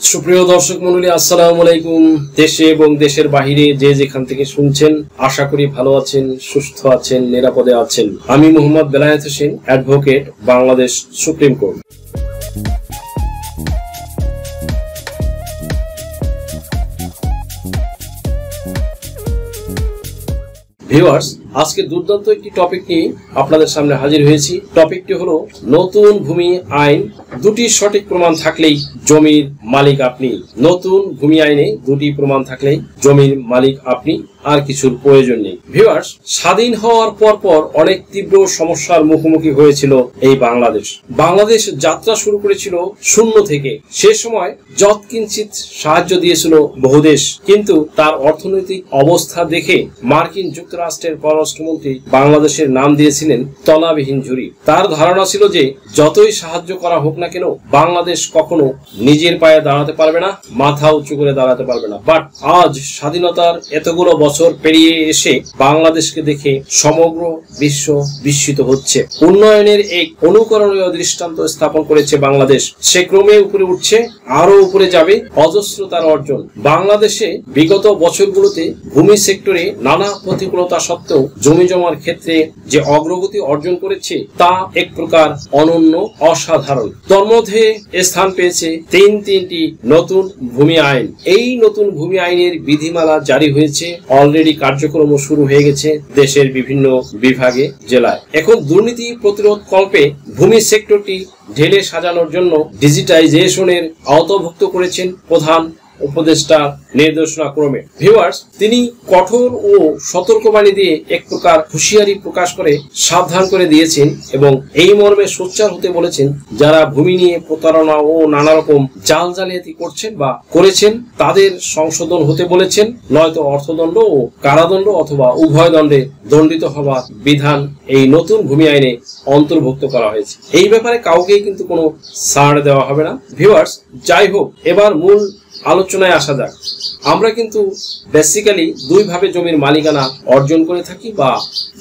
সুপ্রিয় দর্শক মণ্ডলী, আসসালামু আলাইকুম। দেশে এবং দেশের বাহিরে যে যেখান থেকে শুনছেন, আশা করি ভালো আছেন, সুস্থ আছেন, নিরাপদে আছেন। আমি Mohammad Belayet Hossain, advocate, Bangladesh supreme court. Viewers, আজকে দুর্দান্ত একটি টপিক নিয়ে আপনাদের সামনে হাজির হয়েছি। টপিকটি হলো নতুন ভূমি আইন, দুটি সঠিক প্রমাণ থাকলেই জমির মালিক আপনি। নতুন ভূমি আইনে দুটি প্রমাণ থাকলেই জমির মালিক আপনি, আর কিছুর প্রয়োজন নেই। ভিউয়ার্স, স্বাধীন হওয়ার পর অনেক তীব্র সমস্যার মুখোমুখি হয়েছিল এই বাংলাদেশ। বাংলাদেশ যাত্রা শুরু করেছিল শূন্য থেকে। সে সময় যৎকিঞ্চিৎ সাহায্য দিয়েছিল বহু দেশ, কিন্তু তার অর্থনৈতিক অবস্থা দেখে মার্কিন যুক্তরাষ্ট্রের পররাষ্ট্রমন্ত্রী বাংলাদেশের নাম দিয়েছিলেন তলাবিহীন ঝুড়ি। তার ধারণা ছিল যে যতই সাহায্য করা হোক না কেন, বাংলাদেশ কখনো নিজের পায়ে দাঁড়াতে পারবে না, মাথা উঁচু করে দাঁড়াতে পারবে না। বাট আজ স্বাধীনতার এতগুলো বছর পেরিয়ে এসে বাংলাদেশকে দেখে সমগ্র বিশ্ব বিস্মিত হচ্ছে। উন্নয়নের এক অনুকরণীয় দৃষ্টান্ত স্থাপন করেছে বাংলাদেশ। সে ক্রমে উপরে উঠছে, আরো উপরে যাবে। অজস্র তার অর্জন। বাংলাদেশে বিগত বছরগুলোতে ভূমি সেক্টরে নানা প্রতিকূলতা সত্ত্বেও জমি জমার ক্ষেত্রে যে অগ্রগতি অর্জন করেছে তা এক প্রকার অনন্য, অসাধারণ। তার মধ্যে স্থান পেয়েছে তিনটি নতুন ভূমি আইন। এই নতুন ভূমি আইনের বিধিমালা জারি হয়েছে, অলরেডি কার্যক্রম শুরু হয়ে গেছে দেশের বিভিন্ন বিভাগে, জেলায়। এখন দুর্নীতি প্রতিরোধ কল্পে ভূমি সেক্টরটি ঢেলে সাজানোর জন্য ডিজিটাইজেশনের আওতাভুক্ত করেছেন প্রধান উপদেষ্টা নির্দেশনা ক্রমে। ভিউয়ার্স, তিনি কঠোর ও সতর্কবাণী দিয়ে এক প্রকার হুঁশিয়ারি প্রকাশ করে সাবধান করে দিয়েছেন এবং এই মর্মে সোচ্চার হতে বলেছেন, যারা ভূমি নিয়ে প্রতারণা ও নানা রকম জাল জালিয়াতি করছেন বা করেছেন তাদের সংশোধন হতে বলেছেন, নয়তো অর্থদণ্ড ও কারাদণ্ড অথবা উভয় দণ্ডে দণ্ডিত হওয়ার বিধান এই নতুন ভূমি আইনে অন্তর্ভুক্ত করা হয়েছে। এই ব্যাপারে কাউকেই কিন্তু কোনো ছাড় দেওয়া হবে না। ভিউয়ার্স, যাই হোক, এবার মূল আলোচনায় আসা যাক। আমরা কিন্তু বেসিক্যালি দুই ভাবে জমির মালিকানা অর্জন করে থাকি বা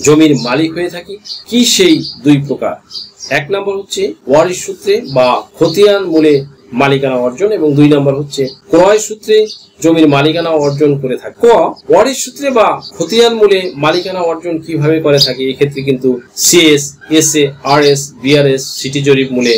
জমির মালিক হয়ে থাকি। কি সেই দুই প্রকার? এক নম্বর হচ্ছে ওয়ারিশ সূত্রে বা খতিয়ান মূলে মালিকানা অর্জন, এবং দুই নম্বর হচ্ছে ক্রয় সূত্রে জমির মালিকানা অর্জন করে থাকে। ওয়ারিশ সূত্রে বা খতিয়ান মূলে মালিকানা অর্জন কিভাবে করে থাকে? এক্ষেত্রে কিন্তু CS, SA, RS, BRS, city জরিপ মূলে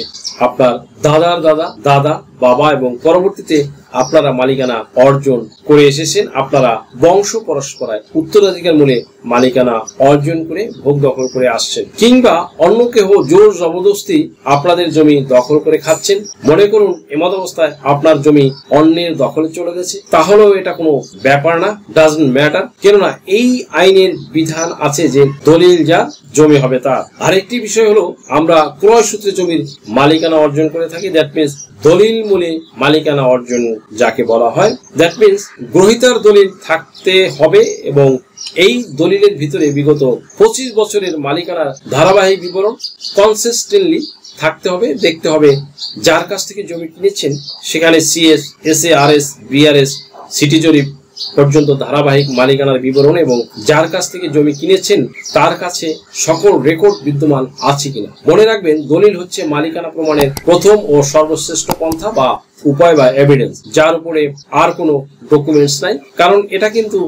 আপনার দাদার দাদা, দাদা, বাবা এবং পরবর্তীতে আপনারা মালিকানা অর্জন করে এসেছেন। আপনারা বংশ পরস্পরায় উত্তরাধিকার মূলে মালিকানা অর্জন করে ভোগ দখল করে আসছেন, কিংবা অন্য কেহ জোর জবরদস্তি আপনাদের জমি দখল করে খাচ্ছেন। মনে করুন এমত অবস্থায় আপনার জমি অন্যের দখলে চলে গেছে, তাহলেও এটা কোনো ব্যাপার না, ডাজন্ট ম্যাটার। কেননা এই আইনের বিধান আছে যে দলিল যা, জমি হবে তার। আরেকটি বিষয় হলো, আমরা ক্রয় সূত্রে জমির মালিকানা অর্জন করে থাকি। দ্যাট মিনস দলিল মূলে মালিকানা অর্জন যাকে বলা হয়। দ্যাট মিনস গ্রহীতার দলিল থাকতে হবে এবং এই দলিলের ভিতরে বিগত 25 বছরের মালিকানার ধারাবাহিক বিবরণ কনসিস্টেন্টলি থাকতে হবে। দেখতে হবে যার কাছ থেকে জমি কিনেছেন সেখানে CS, SA, RS, BRS, city জরিপ পর্যন্ত ধারাবাহিক মালিকানার বিবরণ এবং যার কাছ থেকে জমি কিনেছেন তার কাছে সকল রেকর্ড বিদ্যমান আছে কিনা। মনে রাখবেন, দলিল হচ্ছে মালিকানা প্রমাণের প্রথম ও সর্বশ্রেষ্ঠ পন্থা বা উপায় বা এভিডেন্স, যার উপরে আর কোনো ডকুমেন্টস নাই। কারণ এটা কিন্তু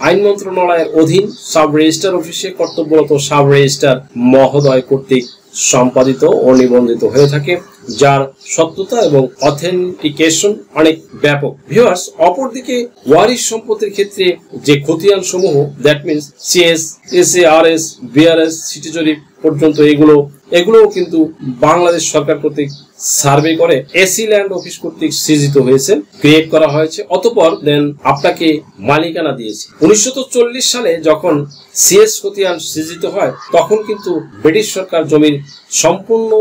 আইন মন্ত্রণালয়ের অধীন সাব রেজিস্ট্রার অফিসে কর্তব্যরত সাব রেজিস্ট্রার মহোদয় কর্তৃক সম্পাদিত ও নিবন্ধিত হয়ে থাকে, যার সত্যতা এবং অথেন্টিকেশন অনেক ব্যাপক। ভিউয়ার্স, অপরদিকে ওয়ারিশ সম্পত্তির ক্ষেত্রে যে খতিয়ান সমূহ, that means CS, SA, RS, BRS, city জরিপ পর্যন্ত এগুলো কিন্তু বাংলাদেশ সরকার কর্তৃক সার্ভে করে এসি ল্যান্ড অফিস কর্তৃক সৃজিত হয়েছে, ক্রিয়েট করা হয়েছে, অতঃপর দেন আপনাকে মালিকানা দিয়েছে। 1940 সালে যখন সিএস খতিয়ান সৃজিত হয় তখন কিন্তু ব্রিটিশ সরকার জমির সম্পূর্ণ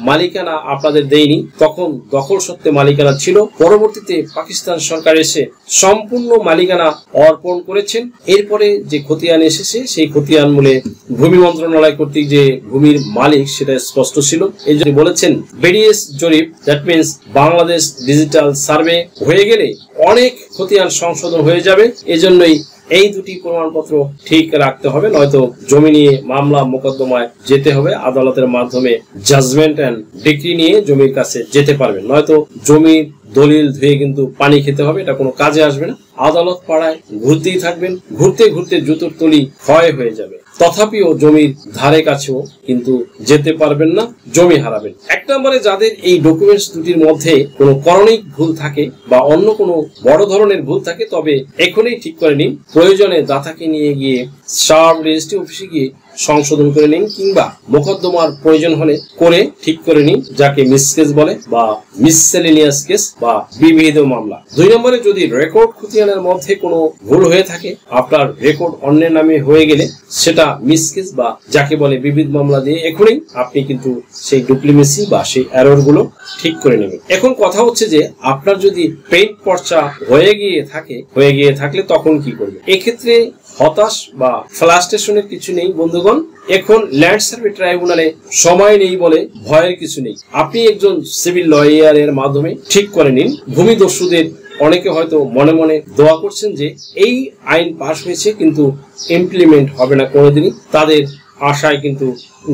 মালিকানা আপনাদের দেয়নি, তখন দখল সত্ত্বে মালিকানা ছিল। পরবর্তীতে পাকিস্তান সরকার এসে সম্পূর্ণ মালিকানা অর্পণ করেছেন। এরপরে যে খতিয়ান এসেছে সেই খতিয়ান মূলে ভূমি মন্ত্রণালয় কর্তৃক যে ভূমির মালিক সেটা স্পষ্ট ছিল। এই জন্য বলেছেন বিডিএস জরিপ, that means Bangladesh digital survey হয়ে গেলে অনেক খতিয়ান সংশোধন হয়ে যাবে। এজন্যই এই দুটি প্রমাণপত্র ঠিক রাখতে হবে, নয়তো জমি নিয়ে মামলা মোকদ্দমায় যেতে হবে, আদালতের মাধ্যমে জাজমেন্ট এন্ড ডিক্রি নিয়ে জমির কাছে যেতে পারবেন, নয়তো জমির দলিল ধুয়ে কিন্তু পানি খেতে হবে, এটা কোনো কাজে আসবে না। আদালত পাড়ায় ঘুরতেই থাকবেন, ঘুরতে ঘুরতে জুতোর তলি ক্ষয় হয়ে যাবে, তথাপিও জমির ধারে কাছেও কিন্তু যেতে পারবেন না, জমি হারাবেন। 1 নম্বরে যাদের এই ডকুমেন্টস দুটির মধ্যে কোনো করণিক ভুল থাকে বা অন্য কোনো বড় ধরনের ভুল থাকে, তবে এখনই ঠিক করে নিন। প্রয়োজনে দাতাকে নিয়ে গিয়ে সাব রেজিস্ট্রি অফিসে গিয়ে সংশোধন করে নিন, কিংবা মোকদ্দমার প্রয়োজন হলে করে ঠিক করে নিন, যাকে মিসকেস বলে বা মিসসেলেনিয়াস কেস বা বিবিধ মামলা। 2 নম্বরে যদি রেকর্ড খতিয়ানের মধ্যে কোনো ভুল হয়ে থাকে, আপনার রেকর্ড অন্যের নামে হয়ে গেলে সেটা মিসকেস বা যাকে বলে বিবিধ মামলা দিয়ে এখনই আপনি কিন্তু সেই ডুপ্লিমেসি বা সেই এরর গুলো ঠিক করে নেবেন। এখন কথা হচ্ছে যে আপনার যদি পেইন্ট পর্চা হয়ে গিয়ে থাকলে তখন কি করবে? এক্ষেত্রে হতাশ বা ফ্লাস্ট্রেশনের কিছু নেই বন্ধুগণ। এখন ল্যান্ড সার্ভে ট্রাইব্যুনালে সময় নেই বলে ভয়ের কিছু নেই। আপনি একজন সিভিল লয়ারের মাধ্যমে ঠিক করে নিন। ভূমিদস্যুদের অনেকে হয়তো মনে মনে দোয়া করছেন যে এই আইন পাশ হয়েছে কিন্তু ইমপ্লিমেন্ট হবে না কোনোদিনই, তাদের আশায় কিন্তু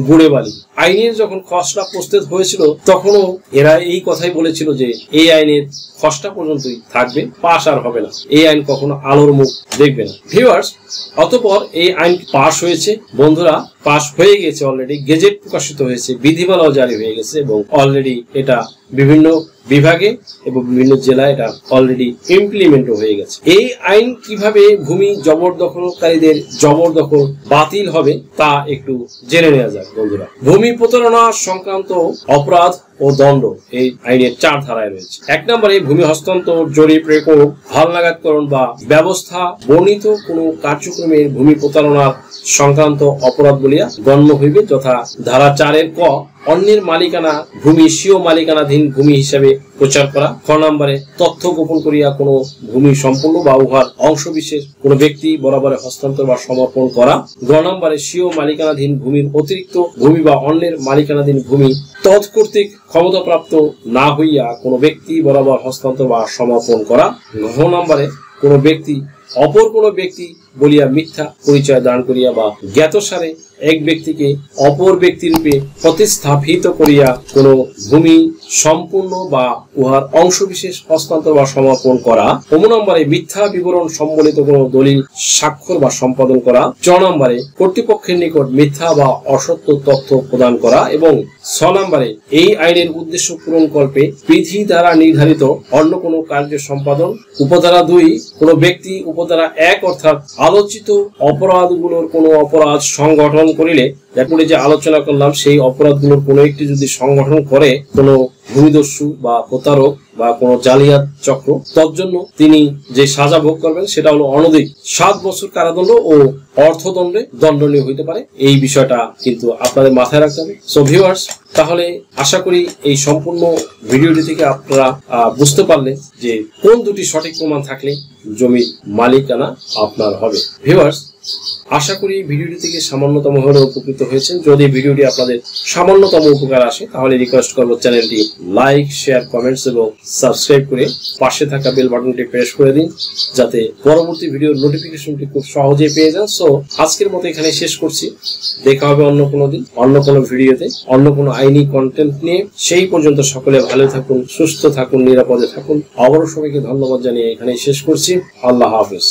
গুড়ে বালি। আইনের যখন খসড়া প্রস্তুত হয়েছিল তখনও এরা এই কথাই বলেছিল যে এই আইনের খসড়া পর্যন্তই থাকবে, পাশ আর হবে না, এই আইন কখনো আলোর মুখ দেখবে না। ভিউয়ার্স, অতঃপর এই আইন পাশ হয়েছে বন্ধুরা, পাশ হয়ে গেছে, অলরেডি গেজেট প্রকাশিত হয়েছে, বিধিমালাও জারি হয়ে গেছে এবং অলরেডি এটা বিভিন্ন বিভাগে এবং বিভিন্ন জেলায় এটা অলরেডি ইমপ্লিমেন্টও হয়ে গেছে। এই আইন কিভাবে ভূমি জবরদখলকারীদের জবরদখল বাতিল হবে তা একটু জেনে নেওয়া যাক বন্ধুরা। ভূমি প্রতারণা সংক্রান্ত অপরাধ ও দণ্ড এই আইনের 4 ধারায় রয়েছে। 1 নম্বরে ভূমি হস্তান্তর, জরিপ, রেকর্ড, হালনাগাদকরণ বা ব্যবস্থা বর্ণিত কোনো কার্যক্রমের ভূমি প্রতারণার সংক্রান্ত অপরাধ বলিয়া গণ্য হইবে, যথা ধারা 4 ক অন্যের মালিকানা ভূমি স্বীয় মালিকানাধীন ভূমি হিসাবে প্রচার করা। 6 নম্বরে তথ্য গোপন করিয়া কোনো ভূমি সম্পূর্ণ বা উহার অংশ বিশেষ কোনো ব্যক্তি বরাবরে হস্তান্তর বা সমর্পণ করা। 9 নম্বরে স্বীয় মালিকানাধীন ভূমির অতিরিক্ত ভূমি বা অন্যের মালিকানাধীন ভূমি তৎকর্তৃক ক্ষমতাপ্রাপ্ত না হইয়া কোনো ব্যক্তি বরাবর হস্তান্তর বা সমর্পণ করা। 9 নম্বরে কোনো ব্যক্তি অপর কোনো ব্যক্তি বলিয়া মিথ্যা পরিচয় দান করিয়া বা জ্ঞাতসারে এক ব্যক্তিকে অপর ব্যক্তি রূপে প্রতিস্থাপিত করিয়া কোনো ভূমি সম্পূর্ণ বা উহার অংশবিশেষ হস্তান্তর বা সমর্পণ করা। 9 নম্বরে মিথ্যা বিবরণ সম্বলিত কোনো দলিল স্বাক্ষর বা সম্পাদন করা। 4 নম্বরে কর্তৃপক্ষের নিকট মিথ্যা বা অসত্য তথ্য প্রদান করা। এবং 6 নম্বরে এই আইনের উদ্দেশ্য পূরণ কল্পে বিধি দ্বারা নির্ধারিত অন্য কোনো কার্য সম্পাদন। উপধারা 2 কোনো ব্যক্তি উপধারা 1 অর্থাৎ আলোচিত অপরাধগুলোর কোনো অপরাধ সংগঠন করিলে, এরপরে যে আলোচনা করলাম সেই অপরাধগুলোর কোনো একটি যদি সংগঠন করে কোনো ভূমিদস্যু বা প্রতারক বা কোনো জালিয়াত চক্র, তজ্জন্য তিনি যে সাজা ভোগ করবেন সেটা হলো অনধিক 7 বছর কারাদণ্ড ও অর্থদণ্ডে দণ্ডনীয় হইতে পারে। এই বিষয়টা কিন্তু আপনাদের মাথায় রাখতে হবে। সো ভিউয়ার্স, তাহলে আশা করি এই সম্পূর্ণ ভিডিওটি থেকে আপনারা বুঝতে পারলেন যে কোন দুটি সঠিক প্রমাণ থাকলে জমির মালিকানা আপনার হবে। ভিউয়ার্স, আশা করি ভিডিওটি থেকে সামান্যতম হলেও উপকৃত হয়েছেন। যদি ভিডিওটি আপনাদের সামান্যতম উপকার আসে তাহলে রিকোয়েস্ট করব চ্যানেলটি লাইক, শেয়ার, কমেন্টস এবং সাবস্ক্রাইব করে পাশে থাকা বেল বাটনটি প্রেস করে দিন, যাতে পরবর্তী ভিডিওর নোটিফিকেশনটি খুব সহজে পেয়ে যান। সো আজকের মতো এখানে শেষ করছি। দেখা হবে অন্য কোনো দিন, অন্য কোনো ভিডিওতে, অন্য কোনো আইনি কন্টেন্ট নিয়ে। সেই পর্যন্ত সকলে ভালো থাকুন, সুস্থ থাকুন, নিরাপদে থাকুন। আবারও সবাইকে ধন্যবাদ জানিয়ে এখানে শেষ করছি। আল্লাহ হাফেজ।